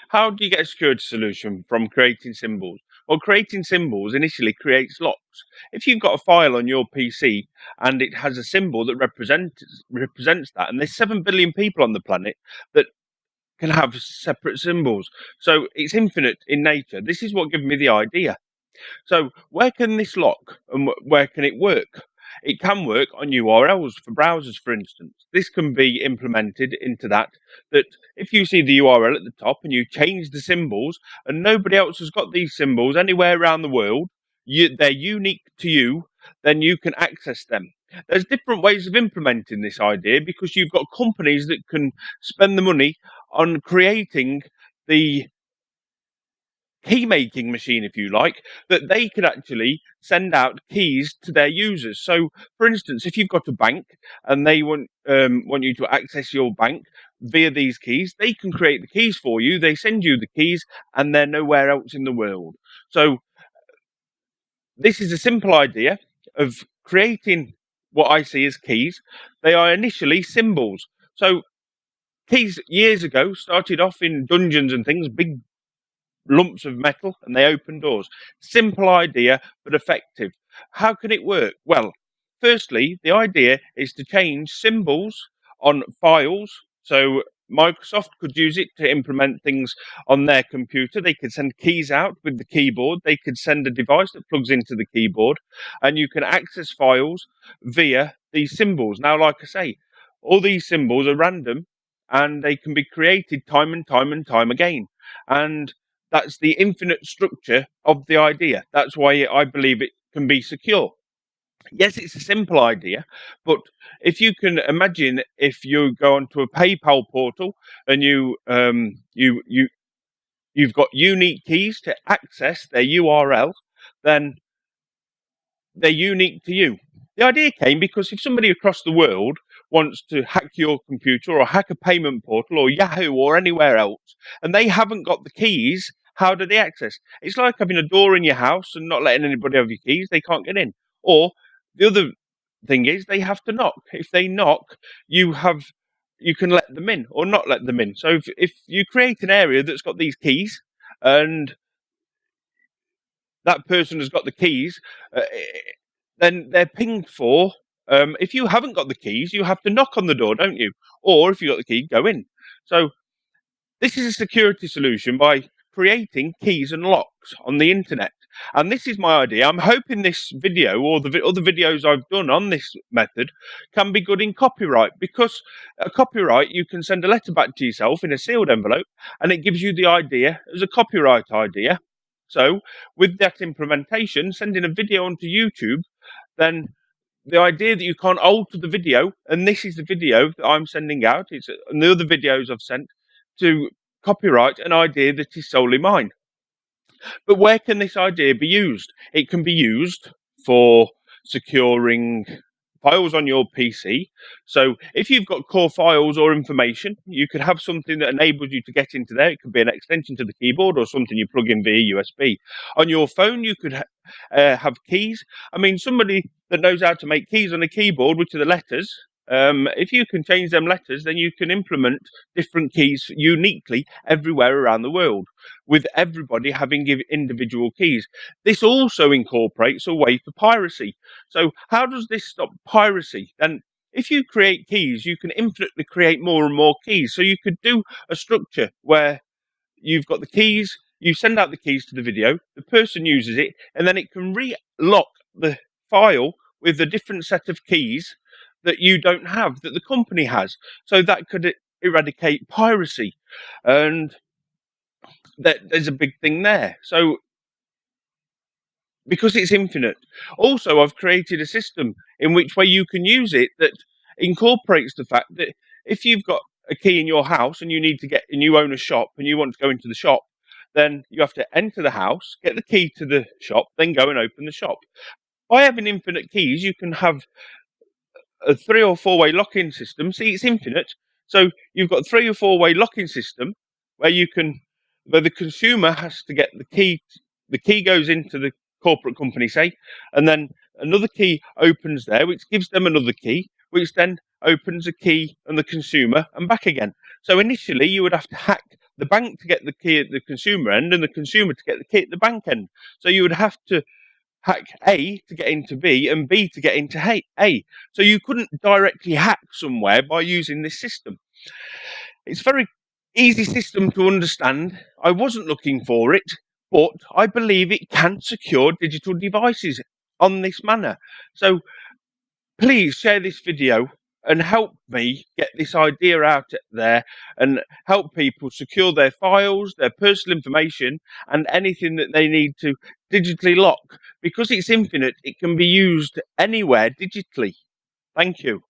how do you get a security solution from creating symbols? Well, creating symbols initially creates locks. If you've got a file on your PC and it has a symbol that represents that, and there's 7 billion people on the planet that can have separate symbols, so it's infinite in nature. This is what gave me the idea. So where can this lock and where can it work? It can work on URLs for browsers, for instance. This can be implemented into that if you see the URL at the top and you change the symbols and nobody else has got these symbols anywhere around the world, they're unique to you, then you can access them. There's different ways of implementing this idea because you've got companies that can spend the money on creating the key making machine, if you like, that they can actually send out keys to their users. So, for instance, if you've got a bank and they want you to access your bank via these keys, they can create the keys for you. They send you the keys, and they're nowhere else in the world. So, this is a simple idea of creating what I see as keys. They are initially symbols. So, keys years ago started off in dungeons and things, big lumps of metal, and they open doors. Simple idea, but effective. How can it work? Well, firstly, the idea is to change symbols on files. So Microsoft could use it to implement things on their computer. They could send keys out with the keyboard. They could send a device that plugs into the keyboard, and you can access files via these symbols. Now, like I say, all these symbols are random and they can be created time and time and time again. And that's the infinite structure of the idea. That's why I believe it can be secure. Yes, it's a simple idea, but if you can imagine, if you go onto a PayPal portal and you've got unique keys to access their URL, then they're unique to you. The idea came because if somebody across the world wants to hack your computer or hack a payment portal or Yahoo or anywhere else, and they haven't got the keys, how do they access? It's like having a door in your house and not letting anybody have your keys. They can't get in. Or the other thing is they have to knock. If they knock, you can let them in or not let them in. So if you create an area that's got these keys and that person has got the keys, then they're pinged for. If you haven't got the keys, you have to knock on the door, don't you? Or if you've got the key, go in. So this is a security solution by creating keys and locks on the internet. And this is my idea. I'm hoping this video or the other videos I've done on this method can be good in copyright, because a copyright, you can send a letter back to yourself in a sealed envelope and it gives you the idea as a copyright idea. So with that implementation, sending a video onto YouTube, then the idea that you can't alter the video, and this is the video that I'm sending out, and the other videos I've sent, to copyright an idea that is solely mine. But where can this idea be used? It can be used for securing files on your PC. So if you've got core files or information, you could have something that enables you to get into there. It could be an extension to the keyboard or something you plug in via USB. On your phone, you could have keys. I mean, somebody that knows how to make keys on a keyboard, which are the letters, if you can change them letters, then you can implement different keys uniquely everywhere around the world, with everybody having individual keys. This also incorporates a way for piracy. So how does this stop piracy? Then if you create keys, you can infinitely create more and more keys. So you could do a structure where you've got the keys, you send out the keys to the video, the person uses it, and then it can re-lock the file with a different set of keys that you don't have, that the company has. So that could eradicate piracy. And there's a big thing there. So because it's infinite. Also, I've created a system in which way you can use it that incorporates the fact that if you've got a key in your house and you need to and you own a shop and you want to go into the shop, then you have to enter the house, get the key to the shop, then go and open the shop. By having infinite keys, you can have a 3 or 4-way lock-in system. See, it's infinite. So you've got 3 or 4-way lock-in system where the consumer has to get the key. The key goes into the corporate company, say, and then another key opens there, which gives them another key, which then opens a key on the consumer and back again. So initially, you would have to hack the bank to get the key at the consumer end and the consumer to get the key at the bank end. So you would have to hack A to get into B and B to get into A. So you couldn't directly hack somewhere by using this system. It's a very easy system to understand. I wasn't looking for it, but I believe it can secure digital devices on this manner. So please share this video and help me get this idea out there and help people secure their files, their personal information, and anything that they need to digitally lock. Because it's infinite, it can be used anywhere digitally. Thank you.